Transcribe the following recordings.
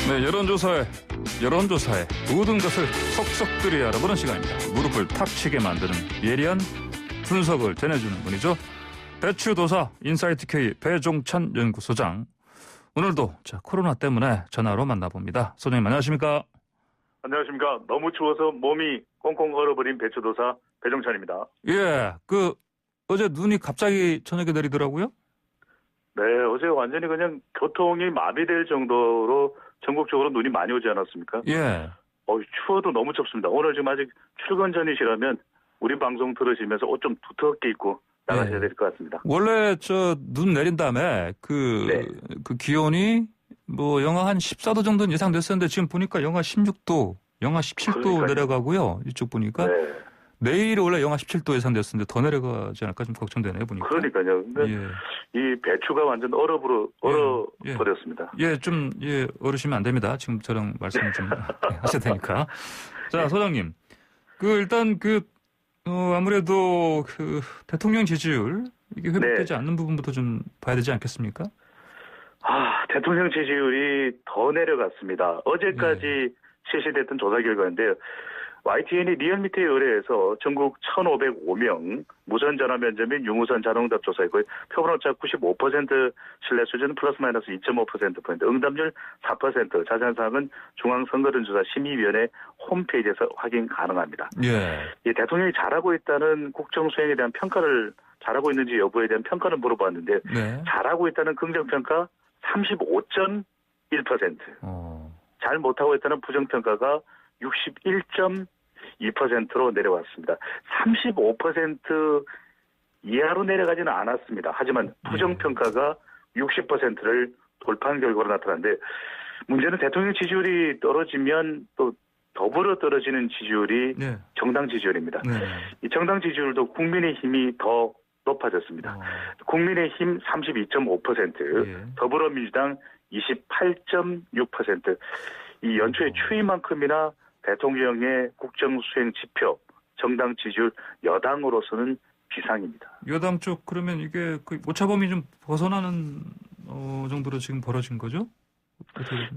네, 여론조사의 모든 것을 속속들이 알아보는 시간입니다. 무릎을 탁 치게 만드는 예리한 분석을 전해주는 분이죠. 배추도사 인사이트K 배종찬 연구소장. 오늘도 코로나 때문에 전화로 만나봅니다. 소장님 안녕하십니까? 안녕하십니까. 너무 추워서 몸이 꽁꽁 얼어버린 배추도사 배종찬입니다. 예, 어제 눈이 갑자기 저녁에 내리더라고요? 네, 어제 완전히 그냥 교통이 마비될 정도로 전국적으로 눈이 많이 오지 않았습니까? 예. 추워도 너무 춥습니다. 오늘 지금 아직 출근 전이시라면 우리 방송 들으시면서 옷 좀 두텁게 입고 나가셔야 될 것 같습니다. 원래 눈 내린 다음에 그 기온이 영하 한 14도 정도는 예상됐었는데 지금 보니까 영하 16도, 영하 17도 그러니까요. 내려가고요. 이쪽 보니까. 네. 내일 원래 영하 17도 예상됐었는데 더 내려가지 않을까 좀 걱정되네요, 보니까. 그러니까요. 근데 이 배추가 완전 얼어버렸습니다. 얼으시면 안 됩니다. 지금 저랑 말씀을 좀 하셔야 되니까. 자, 소장님. 일단 아무래도 대통령 지지율, 이게 회복되지 않는 부분부터 좀 봐야 되지 않겠습니까? 대통령 지지율이 더 내려갔습니다. 어제까지 실시됐던 조사 결과인데요. YTN이 리얼미터에 의뢰해서 전국 1,505명 무선 전화 면접 및 유무선 자동답 조사했고요. 표본오차 95% 신뢰 수준 플러스 마이너스 2.5%포인트, 응답률 4%, 자세한 사항은 중앙선거론조사 심의위원회 홈페이지에서 확인 가능합니다. 예. 이 대통령이 잘하고 있다는 국정 수행에 대한 평가를, 잘하고 있는지 여부에 대한 평가를 물어봤는데 잘하고 있다는 긍정평가 35.1%, 잘 못하고 있다는 부정평가가 61.2%로 내려왔습니다. 35% 이하로 내려가지는 않았습니다. 하지만 부정평가가 60%를 돌파한 결과로 나타났는데, 문제는 대통령 지지율이 떨어지면 또 더불어 떨어지는 지지율이 정당 지지율입니다. 이 정당 지지율도 국민의힘이 더 높아졌습니다. 국민의힘 32.5%, 더불어민주당 28.6%. 이 연초에 추위만큼이나 대통령의 국정수행 지표, 정당 지지율 여당으로서는 비상입니다. 여당 쪽 그러면 이게 오차범위 좀 벗어나는 정도로 지금 벌어진 거죠?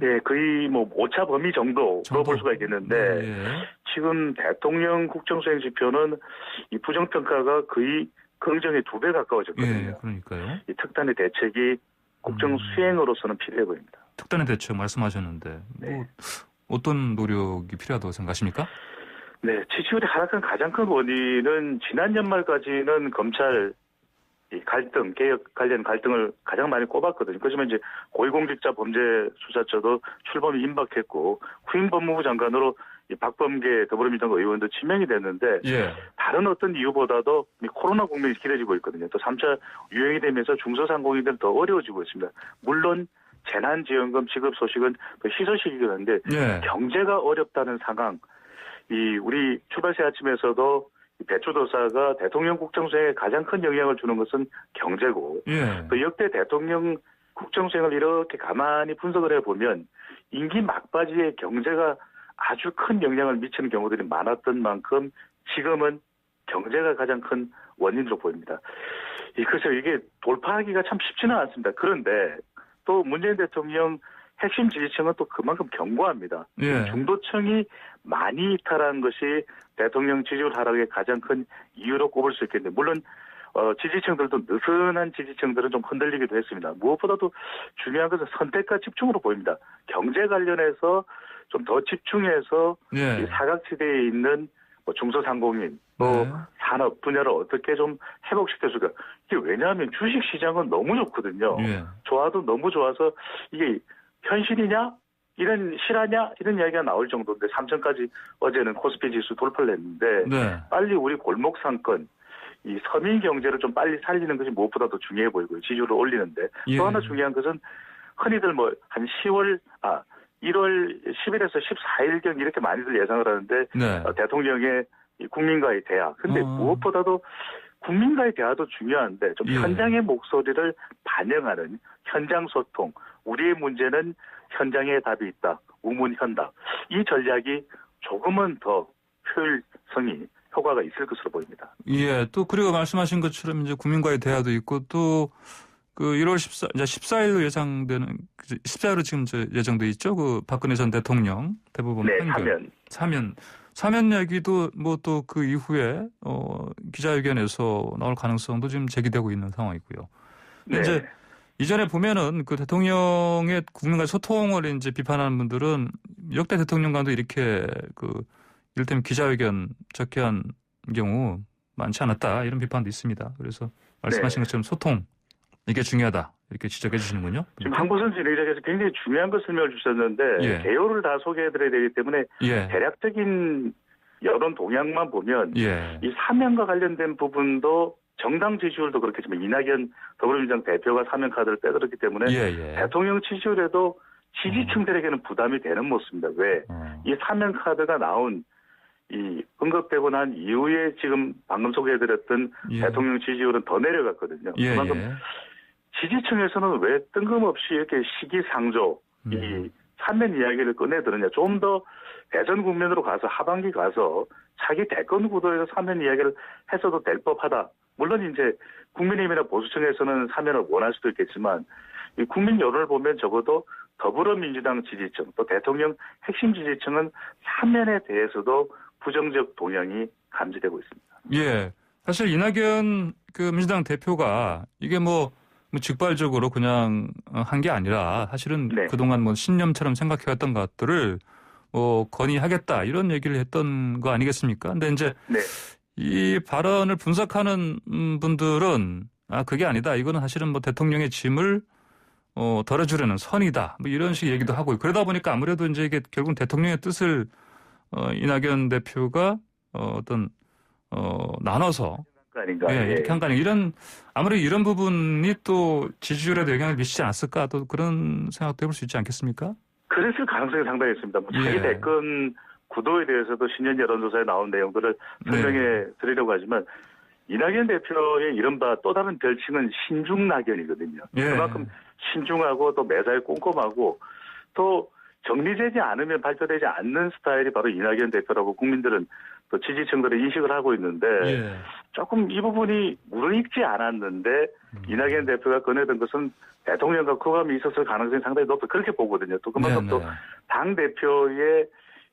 네, 거의 오차범위 정도로 볼 수가 있겠는데 지금 대통령 국정수행 지표는 이 부정평가가 거의 긍정의 2배 가까워졌거든요. 그러니까요. 이 특단의 대책이 국정수행으로서는 필요해 보입니다. 특단의 대책 말씀하셨는데 어떤 노력이 필요하다고 생각하십니까? 네, 지지율이 하락한 가장 큰 원인은 지난 연말까지는 검찰 갈등, 개혁 관련 갈등을 가장 많이 꼽았거든요. 그렇지만 이제 고위공직자 범죄 수사처도 출범이 임박했고 후임 법무부 장관으로 이 박범계 더불어민주당 의원도 지명이 됐는데 다른 어떤 이유보다도 코로나 국면이 길어지고 있거든요. 또 3차 유행이 되면서 중소상공인들은 더 어려워지고 있습니다. 물론 재난지원금 지급 소식은 더 희소식이긴 한데 경제가 어렵다는 상황, 우리 출발새 아침에서도 배추도사가 대통령 국정수행에 가장 큰 영향을 주는 것은 경제고 또 역대 대통령 국정수행을 이렇게 가만히 분석을 해보면 임기 막바지에 경제가 아주 큰 영향을 미치는 경우들이 많았던 만큼 지금은 경제가 가장 큰 원인으로 보입니다. 그래서 이게 돌파하기가 참 쉽지는 않습니다. 그런데 또 문재인 대통령 핵심 지지층은 또 그만큼 견고합니다. 중도층이 많이 이탈한 것이 대통령 지지율 하락의 가장 큰 이유로 꼽을 수 있겠는데, 물론 지지층들도 느슨한 지지층들은 좀 흔들리기도 했습니다. 무엇보다도 중요한 것은 선택과 집중으로 보입니다. 경제 관련해서 좀 더 집중해서 이 사각지대에 있는 중소상공인 또 산업 분야를 어떻게 좀 회복시켜줄까. 이게 왜냐하면 주식시장은 너무 좋거든요. 좋아도 너무 좋아서 이게 현실이냐? 이런 실화냐? 이런 이야기가 나올 정도인데 3천까지 어제는 코스피 지수 돌파를 했는데 빨리 우리 골목 상권, 이 서민 경제를 좀 빨리 살리는 것이 무엇보다도 중요해 보이고요. 지지율을 올리는데 또 하나 중요한 것은 흔히들 한 1월 10일에서 14일경 이렇게 많이들 예상을 하는데 대통령의 국민과의 대화. 근데 무엇보다도 국민과의 대화도 중요한데 좀 현장의 목소리를 반영하는 현장 소통. 우리의 문제는 현장에 답이 있다. 우문현답. 이 전략이 조금은 더 효율성이 효과가 있을 것으로 보입니다. 또 그리고 말씀하신 것처럼 이제 국민과의 대화도 있고 또 그 1월 14일로 예상되는 14일로 지금 예정돼 있죠. 그 박근혜 전 대통령 대법원 네, 판결. 사면 얘기도 뭐 또 그 이후에 기자회견에서 나올 가능성도 지금 제기되고 있는 상황이고요. 네. 이제 이전에 보면은 그 대통령의 국민과 소통을 이제 비판하는 분들은 역대 대통령과도 이렇게 그 이를테면 기자회견 적회한 경우 많지 않았다 이런 비판도 있습니다. 그래서 말씀하신 것처럼 소통 이게 중요하다 이렇게 지적해 주시는군요. 지금 황보선 진행자께서 굉장히 중요한 걸 설명을 주셨는데 예. 개요를 다 소개해드려야 되기 때문에 예. 대략적인 여론 동향만 보면 예. 이 사면과 관련된 부분도 정당 지지율도 그렇겠지만 이낙연 더불어민주당 대표가 사면 카드를 빼들었기 때문에 예. 대통령 지지율에도 지지층들에게는 부담이 되는 모습입니다. 왜? 이 사면 카드가 나온 이 언급되고 난 이후에 지금 방금 소개해드렸던 예. 대통령 지지율은 더 내려갔거든요. 예. 그만큼 예. 지지층에서는 왜 뜬금없이 이렇게 시기상조 이 사면 이야기를 꺼내드느냐. 좀 더 대선 국면으로 가서 하반기 가서 자기 대권 구도에서 사면 이야기를 했어도 될 법하다. 물론 이제 국민의힘이나 보수층에서는 사면을 원할 수도 있겠지만 이 국민 여론을 보면 적어도 더불어민주당 지지층 또 대통령 핵심 지지층은 사면에 대해서도 부정적 동향이 감지되고 있습니다. 예. 사실 이낙연 그 민주당 대표가 이게 뭐 직발적으로 그냥 한 게 아니라 사실은 네. 그동안 뭐 신념처럼 생각해왔던 것들을 건의하겠다 이런 얘기를 했던 거 아니겠습니까? 근데 이제 네. 이 발언을 분석하는 분들은 그게 아니다. 이거는 사실은 뭐 대통령의 짐을 덜어주려는 선이다. 뭐 이런 식 얘기도 하고 그러다 보니까 아무래도 이제 이게 결국 대통령의 뜻을 이낙연 대표가 나눠서 아닌가. 예, 이렇게 한 거 아니에요. 아무래도 이런 부분이 또 지지율에도 영향을 미치지 않았을까 또 그런 생각도 해볼 수 있지 않겠습니까? 그랬을 가능성이 상당히 있습니다. 자기 대권 구도에 대해서도 신년 여론조사에 나온 내용들을 설명해 드리려고 하지만 이낙연 대표의 이른바 또 다른 별칭은 신중낙연이거든요. 예. 그만큼 신중하고 또 매사에 꼼꼼하고 또 정리되지 않으면 발표되지 않는 스타일이 바로 이낙연 대표라고 국민들은 또 지지층들은 인식을 하고 있는데 예. 조금 이 부분이 무르익지 않았는데 이낙연 대표가 꺼내던 것은 대통령과 교감이 있었을 가능성이 상당히 높다 그렇게 보거든요. 또 그만큼 또 당 대표의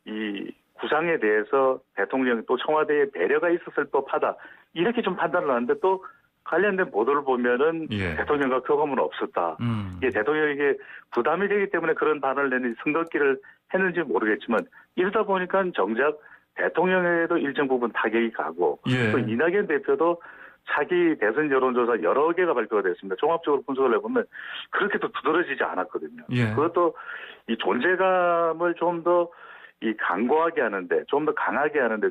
이 구상에 대해서 대통령 또 청와대의 배려가 있었을 법하다 이렇게 좀 판단을 하는데 또 관련된 보도를 보면은 대통령과 교감은 없었다. 이게 대통령에게 부담이 되기 때문에 그런 발언을 내는 선긋기를 했는지 모르겠지만 이러다 보니까 정작 대통령에도 일정 부분 타격이 가고 또 이낙연 대표도 자기 대선 여론조사 여러 개가 발표가 됐습니다. 종합적으로 분석을 해보면 그렇게 또 두드러지지 않았거든요. 그것도 이 존재감을 좀 더 이 강고하게 하는데 좀 더 강하게 하는데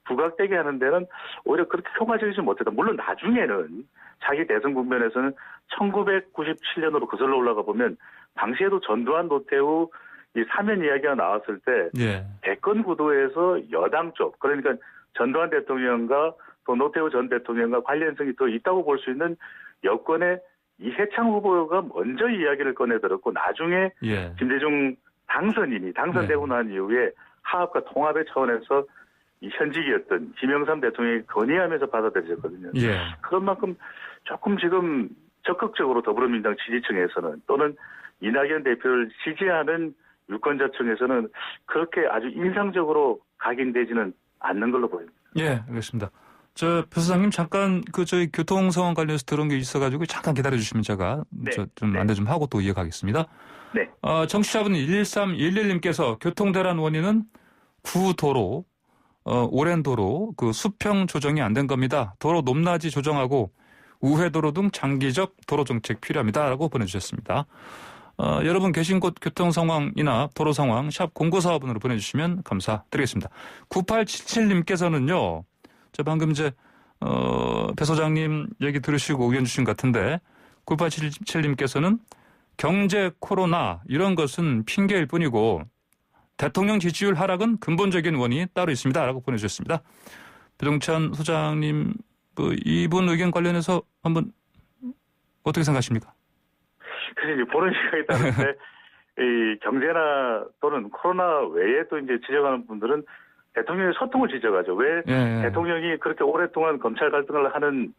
부각되게 하는 데는 오히려 그렇게 효과적이지 못했다. 물론 나중에는 자기 대선 국면에서는 1997년으로 거슬러 올라가 보면 당시에도 전두환 노태우 이 사면 이야기가 나왔을 때 대권 구도에서 여당 쪽 그러니까 전두환 대통령과 또 노태우 전 대통령과 관련성이 더 있다고 볼 수 있는 여권의 이해창 후보가 먼저 이야기를 꺼내들었고 나중에 김대중 당선인이 당선되고 난 이후에 화합과 통합의 차원에서 이 현직이었던 김영삼 대통령이 건의하면서 받아들여졌거든요. 그런 만큼 조금 지금 적극적으로 더불어민주당 지지층에서는 또는 이낙연 대표를 지지하는 유권자층에서는 그렇게 아주 인상적으로 각인되지는 않는 걸로 보입니다. 예, 알겠습니다. 배 소장님 잠깐 저희 교통 상황 관련해서 들은 게 있어가지고 잠깐 기다려 주시면 제가 좀 안내 좀 하고 또 이어가겠습니다. 네. 청취자분 1311님께서 교통대란 원인은 구도로, 오랜 도로, 수평 조정이 안 된 겁니다. 도로 높낮이 조정하고 우회도로 등 장기적 도로 정책 필요합니다라고 보내주셨습니다. 여러분 계신 곳 교통 상황이나 도로 상황 샵 0945번으로 보내주시면 감사드리겠습니다. 9877님께서는요. 저 방금 배 소장님 얘기 들으시고 의견 주신 것 같은데 9877님께서는 경제 코로나 이런 것은 핑계일 뿐이고 대통령 지지율 하락은 근본적인 원인이 따로 있습니다라고 보내주셨습니다. 배종찬 소장님 이분 의견 관련해서 한번 어떻게 생각하십니까? 그래서 이제 보는 시각에 따른데 이 경제나 또는 코로나 외에 또 이제 지적하는 분들은 대통령의 소통을 지적하죠. 왜 대통령이 그렇게 오랫동안 검찰 갈등을 하는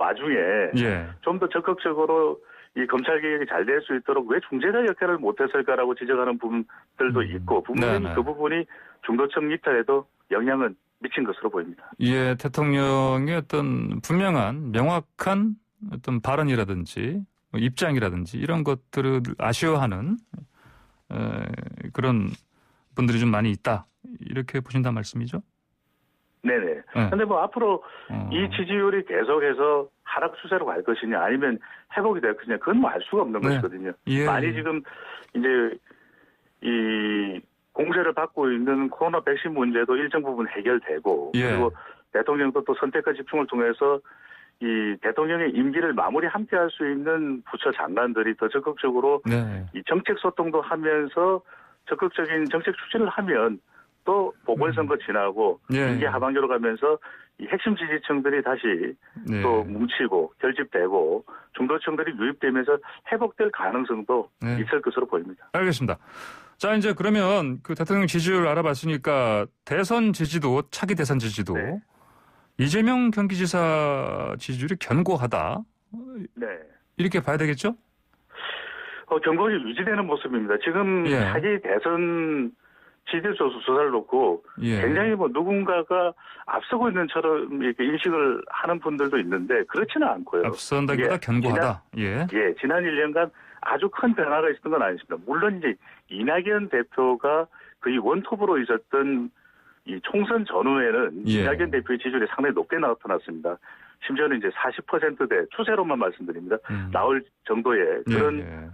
와중에 예. 좀 더 적극적으로 이 검찰 개혁이 잘 될 수 있도록 왜 중재자 역할을 못했을까라고 지적하는 부분들도 있고 분명히 네네. 그 부분이 중도층 입찰에도 영향은 미친 것으로 보입니다. 예, 대통령의 어떤 분명한 명확한 어떤 발언이라든지 뭐 입장이라든지 이런 것들을 아쉬워하는 그런 분들이 좀 많이 있다. 이렇게 보신단 말씀이죠? 네네. 네. 근데 뭐 앞으로 이 지지율이 계속해서 하락 추세로 갈 것이냐 아니면 회복이 될 것이냐 그건 뭐 알 수가 없는 네. 것이거든요. 예, 많이 예. 지금 이제 이 공세를 받고 있는 코로나 백신 문제도 일정 부분 해결되고 예. 그리고 대통령도 또 선택과 집중을 통해서 이 대통령의 임기를 마무리 함께 할 수 있는 부처 장관들이 더 적극적으로 네. 이 정책 소통도 하면서 적극적인 정책 추진을 하면 또 보궐선거 지나고 예. 임기 하반기로 가면서 이 핵심 지지층들이 다시 네. 또 뭉치고 결집되고 중도층들이 유입되면서 회복될 가능성도 네. 있을 것으로 보입니다. 알겠습니다. 자, 이제 그러면 그 대통령 지지율 알아봤으니까 대선 지지도, 차기 대선 지지도 네. 이재명 경기지사 지지율이 견고하다. 네. 이렇게 봐야 되겠죠? 경고가 유지되는 모습입니다. 지금 예. 차기 대선 지지율 조사를 놓고 예. 굉장히 뭐 누군가가 앞서고 있는처럼 이렇게 인식을 하는 분들도 있는데 그렇지는 않고요. 앞선다기보다 이게 견고하다. 예. 지난 1년간 아주 큰 변화가 있었던 건 아닙니다. 물론 이제 이낙연 대표가 거의 원톱으로 있었던 이 총선 전후에는 예. 이낙연 대표의 지지율이 상당히 높게 나타났습니다. 심지어는 이제 40%대 추세로만 말씀드립니다. 나올 정도의 그런 예.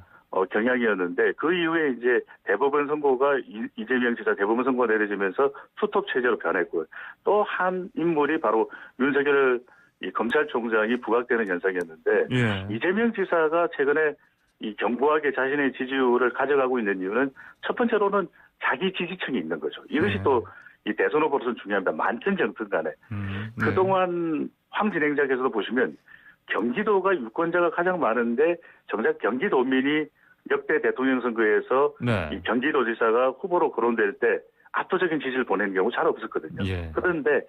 경향이었는데 그 이후에 이제 대법원 선고가 이재명 지사 대법원 선고가 내려지면서 투톱 체제로 변했고요. 또 한 인물이 바로 윤석열 이 검찰총장이 부각되는 현상이었는데 예. 이재명 지사가 최근에 이 견고하게 자신의 지지율을 가져가고 있는 이유는 첫 번째로는 자기 지지층이 있는 거죠. 이것이 네. 또 이 대선 후보로서는 중요합니다. 많든 적든 간에. 네. 그동안 황 진행자께서도 보시면 경기도가 유권자가 가장 많은데 정작 경기도민이 역대 대통령 선거에서 네. 이 경기도지사가 후보로 거론될 때 압도적인 지지를 보내는 경우 잘 없었거든요. 예. 그런데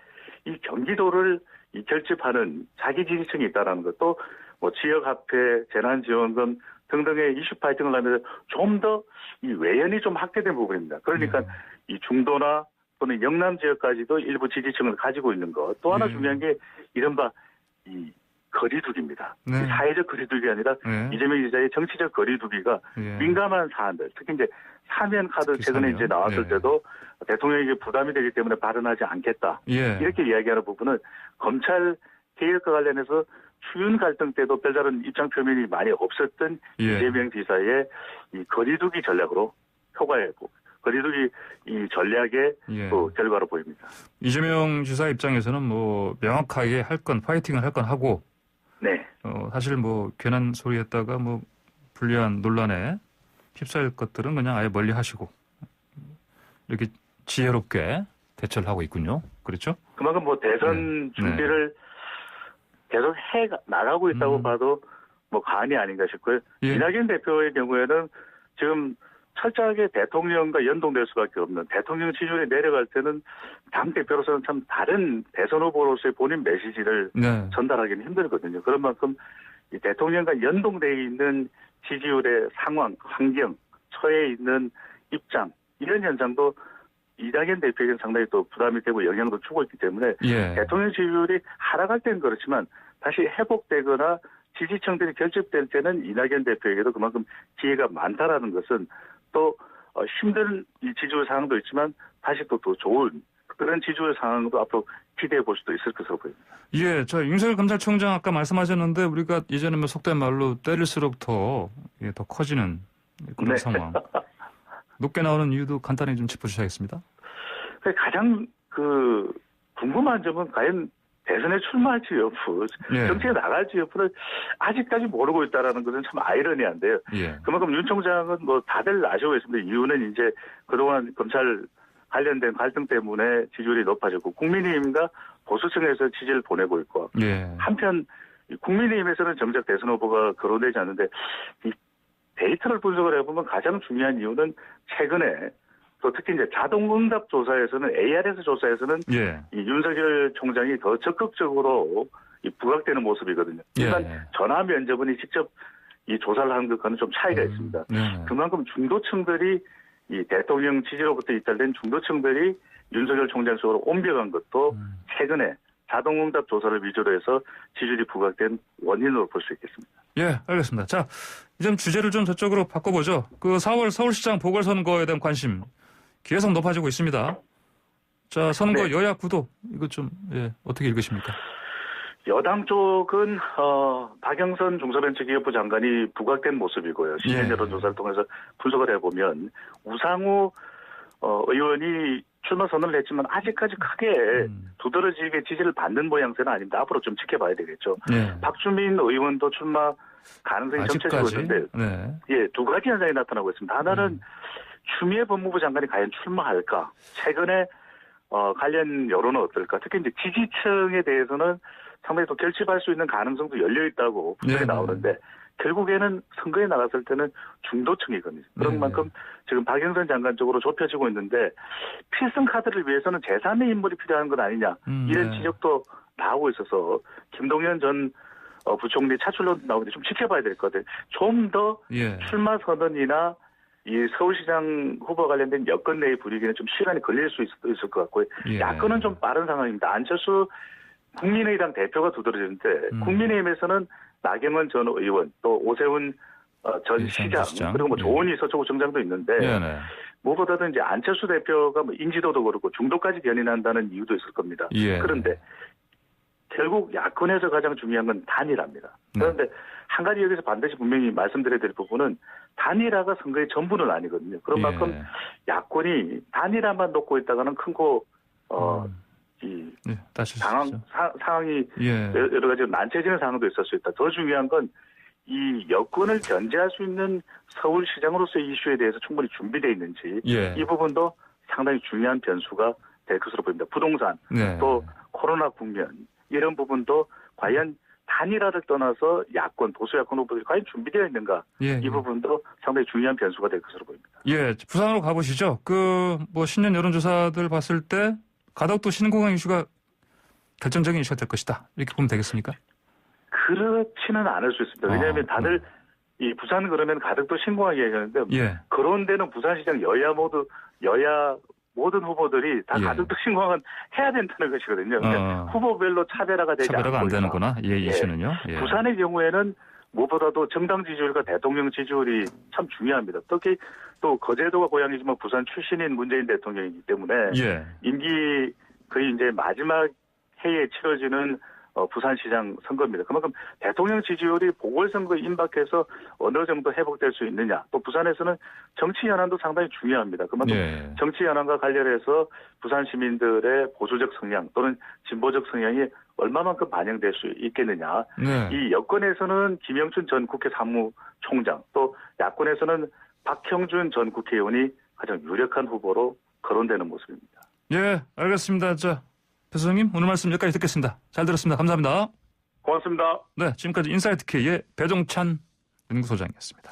이 경기도를 이 결집하는 자기 지지층이 있다는 것도 뭐 지역화폐, 재난지원금 등등의 이슈 파이팅을 하면서 좀 더 이 외연이 좀 확대된 부분입니다. 그러니까 이 중도나 또는 영남 지역까지도 일부 지지층을 가지고 있는 것. 또 하나 예. 중요한 게 이른바 이 거리두기입니다. 네. 이 사회적 거리두기가 아니라 네. 이재명 지사의 정치적 거리두기가 예. 민감한 사안들, 특히 이제 사면 카드 특히 최근에 사면. 이제 나왔을 네. 때도 대통령에게 부담이 되기 때문에 발언하지 않겠다. 예. 이렇게 이야기하는 부분은 검찰 개혁과 관련해서 추윤 갈등 때도 별다른 입장 표명이 많이 없었던 예. 이재명 지사의 이 거리두기 전략으로 효과했고 거리두기 이 전략의 예. 또 결과로 보입니다. 이재명 지사 입장에서는 뭐 명확하게 할 건 파이팅을 할 건 하고 네. 사실 뭐 괜한 소리 했다가 뭐 불리한 논란에 휩싸일 것들은 그냥 아예 멀리 하시고 이렇게 지혜롭게 대처를 하고 있군요. 그렇죠? 그만큼 뭐 대선 네. 준비를 계속 해 나가고 있다고 음. 봐도 뭐 과언이 아닌가 싶고요. 예. 이낙연 대표의 경우에는 지금 철저하게 대통령과 연동될 수밖에 없는 대통령 지지율이 내려갈 때는 당 대표로서는 참 다른 대선 후보로서의 본인 메시지를 네. 전달하기는 힘들거든요. 그런 만큼 이 대통령과 연동되어 있는 지지율의 상황, 환경, 처해 있는 입장 이런 현상도 이낙연 대표에게는 상당히 또 부담이 되고 영향도 주고 있기 때문에 예. 대통령 지지율이 하락할 때는 그렇지만 다시 회복되거나 지지층들이 결집될 때는 이낙연 대표에게도 그만큼 기회가 많다라는 것은 또 힘든 이 지지율 상황도 있지만 다시 또 더 좋은 그런 지지율 상황도 앞으로 기대해 볼 수도 있을 것으로 보입니다. 예, 저 윤석열 검찰총장 아까 말씀하셨는데 우리가 예전에 뭐 속된 말로 때릴수록 더 커지는 그런 네. 상황. 높게 나오는 이유도 간단히 좀 짚어주셔야겠습니다. 가장 궁금한 점은 과연 대선에 출마할지 여부, 예. 정치에 나갈지 여부를 아직까지 모르고 있다는 것은 참 아이러니한데요. 예. 그만큼 윤 총장은 뭐 다들 아쉬워했습니다. 이유는 이제 그동안 검찰 관련된 갈등 때문에 지지율이 높아졌고 국민의힘과 보수층에서 지지를 보내고 있고 예. 한편 국민의힘에서는 정작 대선 후보가 거론되지 않는데 이 데이터를 분석을 해보면 가장 중요한 이유는 최근에 또 특히 이제 자동응답 조사에서는 ARS 조사에서는 예. 이 윤석열 총장이 더 적극적으로 부각되는 모습이거든요. 일단 예. 전화 면접원이 직접 이 조사를 하는 것과는 좀 차이가 있습니다. 네. 그만큼 중도층들이 이 대통령 지지로부터 이탈된 중도층들이 윤석열 총장 쪽으로 옮겨간 것도 최근에 자동응답 조사를 위주로 해서 지지율이 부각된 원인으로 볼 수 있겠습니다. 예, 알겠습니다. 자, 이제 주제를 좀 저쪽으로 바꿔보죠. 그 4월 서울시장 보궐선거에 대한 관심 계속 높아지고 있습니다. 자, 선거 네. 여야 구도 이거 좀 어떻게 읽으십니까? 여당 쪽은 박영선 중소벤처기업부 장관이 부각된 모습이고요. 시민 예. 여론조사를 통해서 분석을 해보면 우상호 의원이 출마 선언을 했지만 아직까지 크게 두드러지게 지지를 받는 모양새는 아닙니다. 앞으로 좀 지켜봐야 되겠죠. 네. 박주민 의원도 출마 가능성이 점쳐지고 아직까지. 있는데 네. 예, 두 가지 현상이 나타나고 있습니다. 하나는 추미애 법무부 장관이 과연 출마할까? 최근에 관련 여론은 어떨까? 특히 이제 지지층에 대해서는 상당히 또 결집할 수 있는 가능성도 열려 있다고 분석이 네. 나오는데 결국에는 선거에 나갔을 때는 중도층이거든요. 그런 네. 만큼 지금 박영선 장관 쪽으로 좁혀지고 있는데 필승 카드를 위해서는 제3의 인물이 필요한 건 아니냐 이런 네. 지적도 나오고 있어서 김동연 전 부총리 차출론 나오는데 좀 지켜봐야 될 것 같아요. 좀 더 예. 출마 선언이나 이 서울시장 후보 관련된 여권 내의 분위기는 좀 시간이 걸릴 수 있을 것 같고요. 예. 야권은 좀 빠른 상황입니다. 안철수 국민의당 대표가 두드러지는데 국민의힘에서는 나경원 전 의원 또 오세훈 전 시장 그리고 뭐 조원희 서초구청장도 있는데 네네. 무엇보다도 이제 안철수 대표가 뭐 인지도도 그렇고 중도까지 견인한다는 이유도 있을 겁니다. 예. 그런데 결국 야권에서 가장 중요한 건 단일화입니다. 그런데 한 가지 여기서 반드시 분명히 말씀드려야 될 부분은 단일화가 선거의 전부는 아니거든요. 그런 만큼 야권이 단일화만 놓고 있다가는 큰코 다시 상황이 예. 여러 가지 난처해지는 상황도 있을 수 있다. 더 중요한 건 이 여권을 견제할 수 있는 서울시장으로서의 이슈에 대해서 충분히 준비되어 있는지 예. 이 부분도 상당히 중요한 변수가 될 것으로 보입니다. 부동산 네. 또 코로나 국면 이런 부분도 과연 단일화를 떠나서 야권 보수 야권 후보들이 과연 준비되어 있는가 예. 이 부분도 상당히 중요한 변수가 될 것으로 보입니다. 예, 부산으로 가보시죠. 뭐 신년 여론조사들 봤을 때 가덕도 신공항 이슈가 결정적인 이슈가 될 것이다. 이렇게 보면 되겠습니까? 그렇지는 않을 수 있습니다. 왜냐하면 다들 이 부산 그러면 가덕도 신공항 얘기하는데 예. 그런 데는 부산시장 여야 모든 후보들이 다 예. 가덕도 신공항은 해야 된다는 것이거든요. 그러니까 후보별로 차별화가 되지 않고 차별화가 안 되는구나. 예, 이슈는요. 예. 부산의 경우에는 무엇보다도 정당 지지율과 대통령 지지율이 참 중요합니다. 특히 또 거제도가 고향이지만 부산 출신인 문재인 대통령이기 때문에 예. 임기 거의 이제 마지막 해에 치러지는 부산시장 선거입니다. 그만큼 대통령 지지율이 보궐선거에 임박해서 어느 정도 회복될 수 있느냐. 또 부산에서는 정치 현안도 상당히 중요합니다. 그만큼 정치 현안과 관련해서 부산 시민들의 보수적 성향 또는 진보적 성향이 얼마만큼 반영될 수 있겠느냐. 네. 이 여권에서는 김영춘 전 국회 사무총장 또 야권에서는 박형준 전 국회의원이 가장 유력한 후보로 거론되는 모습입니다. 예, 알겠습니다. 자, 배 소장님 오늘 말씀 여기까지 듣겠습니다. 잘 들었습니다. 감사합니다. 고맙습니다. 네, 지금까지 인사이트 K의 배종찬 연구소장이었습니다.